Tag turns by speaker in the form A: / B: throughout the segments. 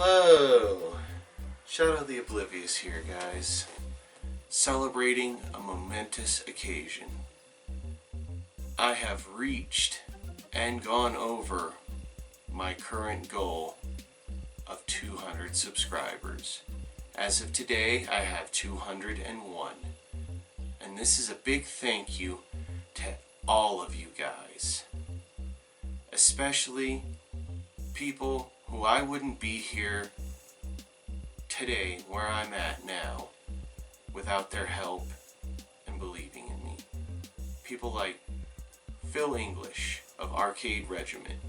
A: Hello! Shout out the Oblivious here, guys. Celebrating a momentous occasion. I have reached and gone over my current goal of 200 subscribers. As of today, I have 201. And this is a big thank you to all of you guys. Especially people who I wouldn't be here today where I'm at now without their help and believing in me. People like Phil English of Arcade Regiment,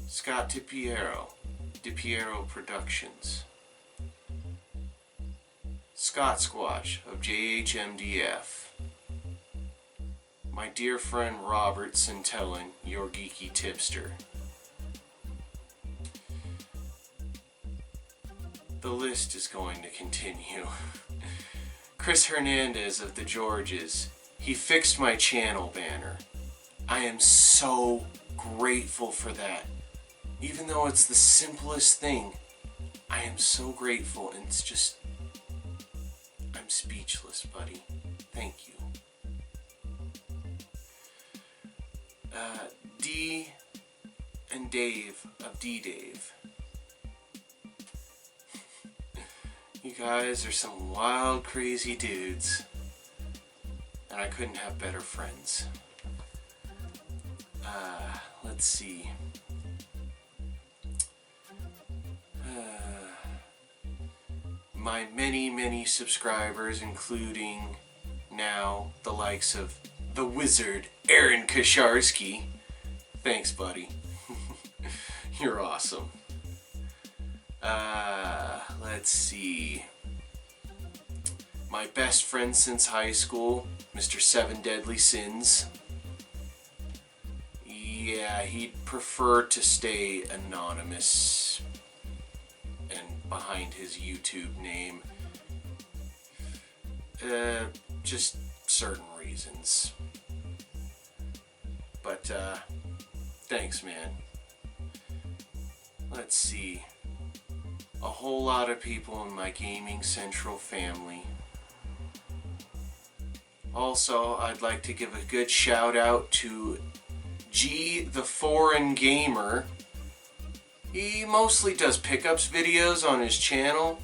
A: Scott DiPiero Productions, Scott Squatch of JHMDF, my dear friend Robert Centellin, your geeky tipster. The list is going to continue. Chris Hernandez of the Georges, he fixed my channel banner. I am so grateful for that. Even though it's the simplest thing, I am so grateful, and it's just, I'm speechless, buddy. Thank you. D and Dave of D-Dave. You guys are some wild, crazy dudes, and I couldn't have better friends. Let's see. My many subscribers, including now the likes of the wizard Aaron Kasharsky. Thanks, buddy. You're awesome. Let's see. My best friend since high school, Mr. Seven Deadly Sins. Yeah, he'd prefer to stay anonymous and behind his YouTube name. Just certain reasons. But, thanks, man. Let's see. A whole lot of people in my Gaming Central family. Also, I'd like to give a good shout out to G the Foreign Gamer. He mostly does pickups videos on his channel,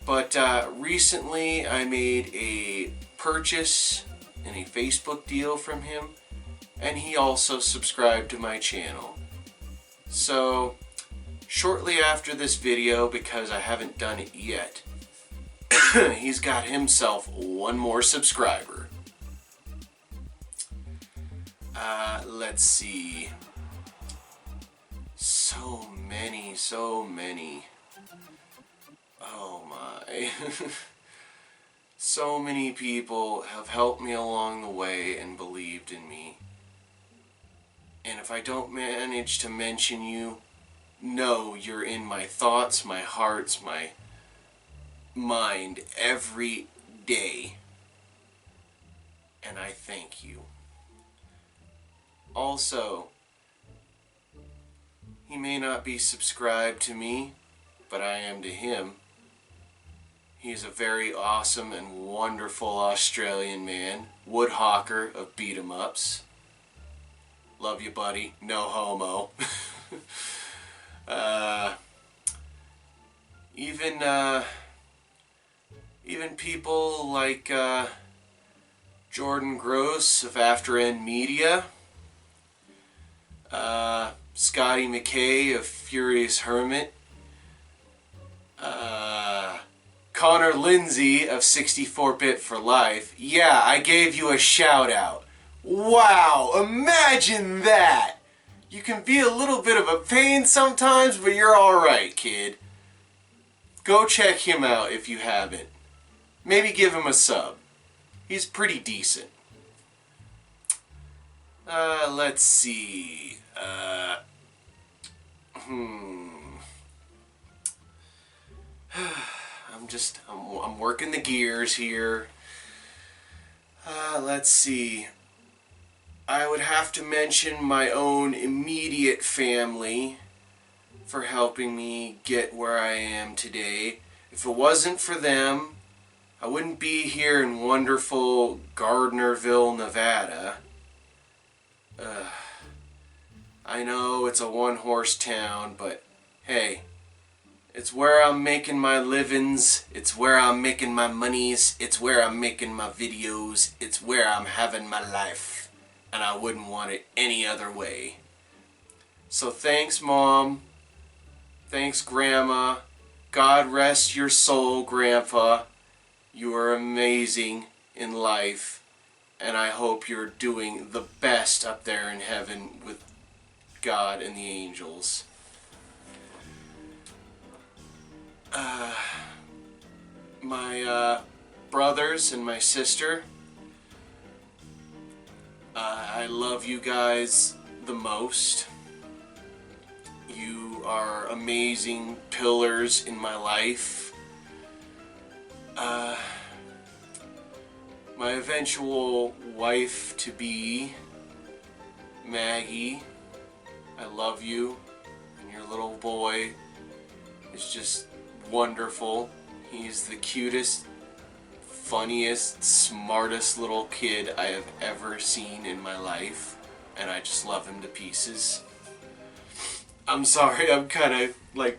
A: but recently I made a purchase and a Facebook deal from him, and he also subscribed to my channel. So, shortly after this video, because I haven't done it yet, he's got himself one more subscriber. Let's see. So many. Oh my. So many people have helped me along the way and believed in me. And if I don't manage to mention you, know you're in my thoughts, my hearts, my mind every day. And I thank you. Also, he may not be subscribed to me, but I am to him. He's a very awesome and wonderful Australian man, Woodhawker of Beat 'em Ups. Love you, buddy. No homo. Even people like Jordan Gross of After End Media, Scotty McKay of Furious Hermit, Connor Lindsay of 64-Bit for Life. Yeah, I gave you a shout out. Wow, imagine that! You can be a little bit of a pain sometimes, but you're alright, kid. Go check him out if you haven't. Maybe give him a sub. He's pretty decent. Let's see. I'm working the gears here. Let's see. I would have to mention my own immediate family. for helping me get where I am today. If it wasn't for them, I wouldn't be here in wonderful Gardnerville, Nevada. I know it's a one-horse town, but hey, it's where I'm making my livings, it's where I'm making my monies, it's where I'm making my videos, it's where I'm having my life, and I wouldn't want it any other way. So thanks, Mom. Thanks, Grandma. God rest your soul, Grandpa. You are amazing in life, and I hope you're doing the best up there in heaven with God and the angels. My brothers and my sister, I love you guys the most. You are amazing pillars in my life. My eventual wife-to-be, Maggie, I love you, and your little boy is just wonderful. He's the cutest, funniest, smartest little kid I have ever seen in my life, and I just love him to pieces. I'm sorry, I'm kind of like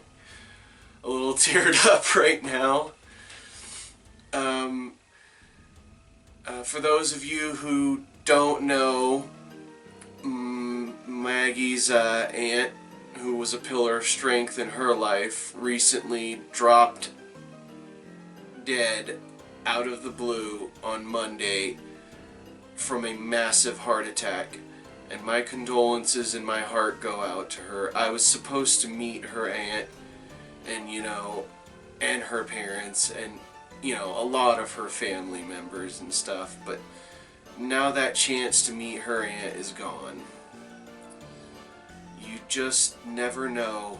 A: a little teared up right now. For those of you who don't know, Maggie's aunt, who was a pillar of strength in her life, recently dropped dead out of the blue on Monday from a massive heart attack. And my condolences and my heart go out to her. I was supposed to meet her aunt and, and her parents and, a lot of her family members and stuff, but now that chance to meet her aunt is gone. You just never know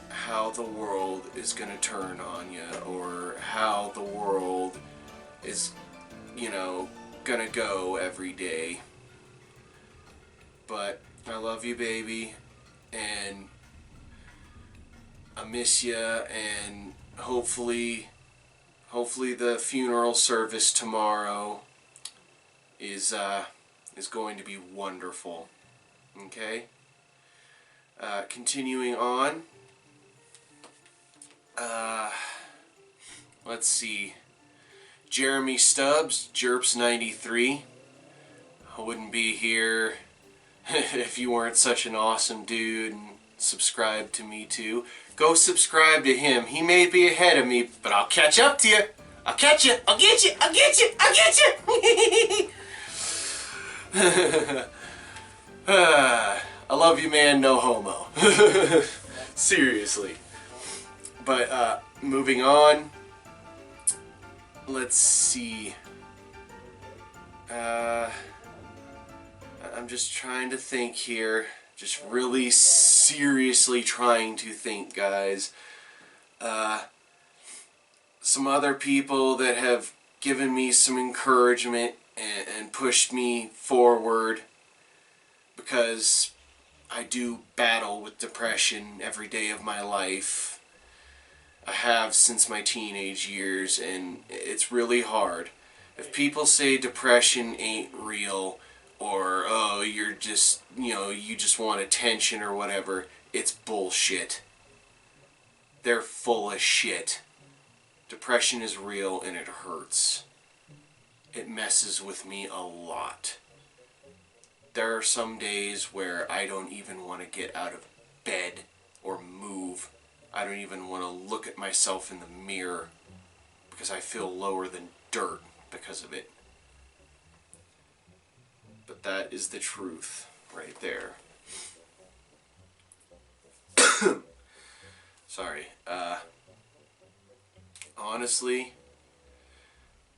A: how the world is going to turn on you, or how the world is, going to go every day. But I love you, baby, and I miss you, and hopefully the funeral service tomorrow is going to be wonderful. Okay? Continuing on. Let's see. Jeremy Stubbs, Jerps93. I wouldn't be here if you weren't such an awesome dude and subscribe to me too. Go subscribe to him. He may be ahead of me, but I'll catch up to you. I'll catch you. I'll get you. I'll get you. I'll get you. I love you, man. No homo. Seriously. But moving on. Let's see. I'm just trying to think here. Just really seriously trying to think, guys. Some other people that have given me some encouragement and pushed me forward, because I do battle with depression every day of my life. I have since my teenage years, and it's really hard. If people say depression ain't real, or, oh, you're just, you just want attention or whatever, it's bullshit. They're full of shit. Depression is real and it hurts. It messes with me a lot. There are some days where I don't even want to get out of bed or move. I don't even want to look at myself in the mirror because I feel lower than dirt because of it. But that is the truth right there. Sorry. Honestly,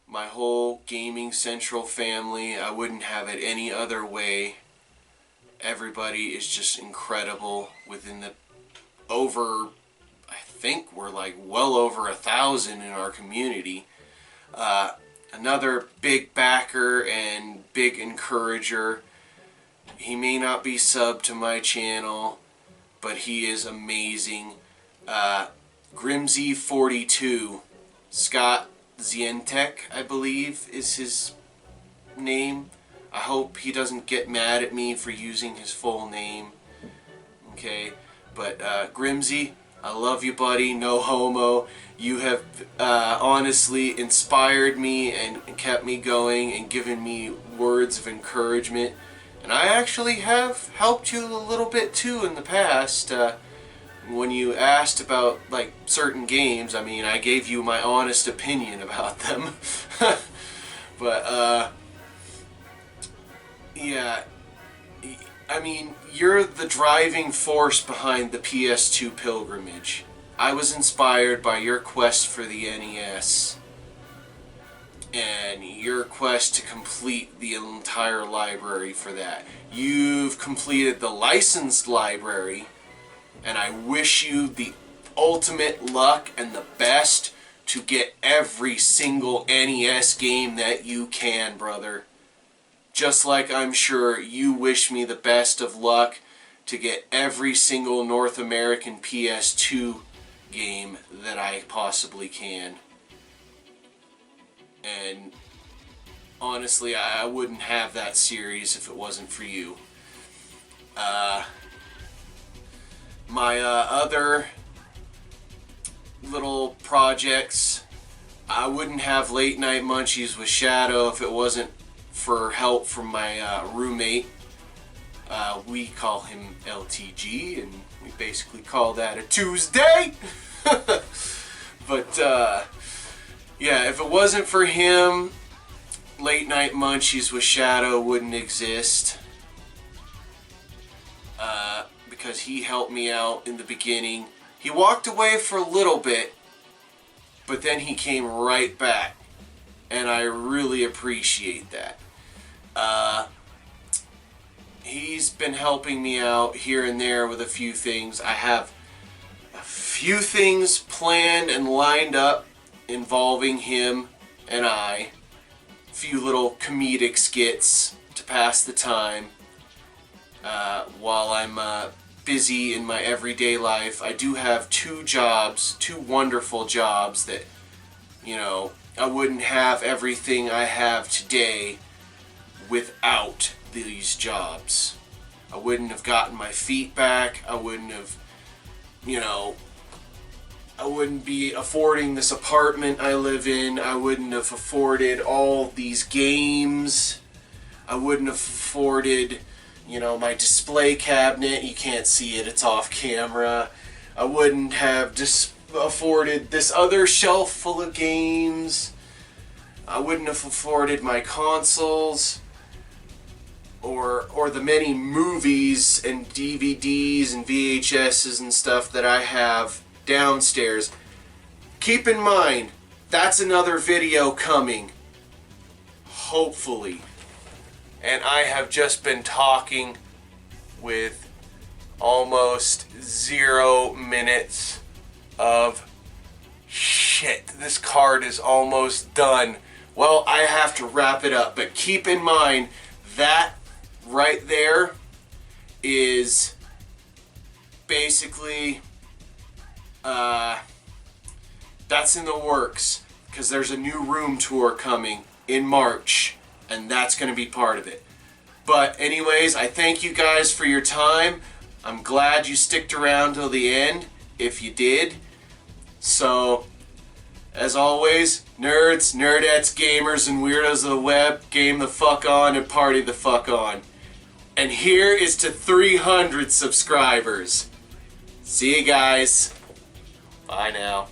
A: my whole Gaming Central family, I wouldn't have it any other way. Everybody is just incredible. Within the I think we're like well over 1,000 in our community. Another big backer and big encourager. He may not be subbed to my channel, but he is amazing. Grimsy42, Scott Zientek, I believe, is his name. I hope he doesn't get mad at me for using his full name. Okay, but Grimsy, I love you, buddy. No homo. You have honestly inspired me and kept me going and given me words of encouragement. And I actually have helped you a little bit too in the past. When you asked about like certain games, I mean, I gave you my honest opinion about them. But yeah, I mean, you're the driving force behind the PS2 pilgrimage. I was inspired by your quest for the NES and your quest to complete the entire library for that. You've completed the licensed library, and I wish you the ultimate luck and the best to get every single NES game that you can, brother. Just like I'm sure you wish me the best of luck to get every single North American PS2 game that I possibly can. And honestly, I wouldn't have that series if it wasn't for you. My other little projects, I wouldn't have Late Night Munchies with Shadow if it wasn't for help from my roommate. We call him LTG, and we basically call that a Tuesday. But yeah, if it wasn't for him, Late Night Munchies with Shadow wouldn't exist. Because he helped me out in the beginning. He walked away for a little bit, but then he came right back, and I really appreciate that. He's been helping me out here and there with a few things. I have a few things planned and lined up involving him and I. A few little comedic skits to pass the time while I'm busy in my everyday life. I do have two wonderful jobs that, you know, I wouldn't have everything I have today without these jobs. I wouldn't have gotten my feet back. I wouldn't have, you know, I wouldn't be affording this apartment I live in. I wouldn't have afforded all these games. I wouldn't have afforded, you know, my display cabinet. You can't see it, it's off camera. I wouldn't have afforded this other shelf full of games. I wouldn't have afforded my consoles. Or the many movies and DVDs and VHSs and stuff that I have downstairs. Keep in mind, that's another video coming. Hopefully. And I have just been talking with almost 0 minutes of shit. This card is almost done. Well, I have to wrap it up, but keep in mind that right there is basically that's in the works, because there's a new room tour coming in March, and that's going to be part of it. But anyways, I thank you guys for your time. I'm glad you sticked around till the end, if you did. So, as always, nerds, nerdettes, gamers, and weirdos of the web, game the fuck on and party the fuck on. And here is to 300 subscribers. See you guys. Bye now.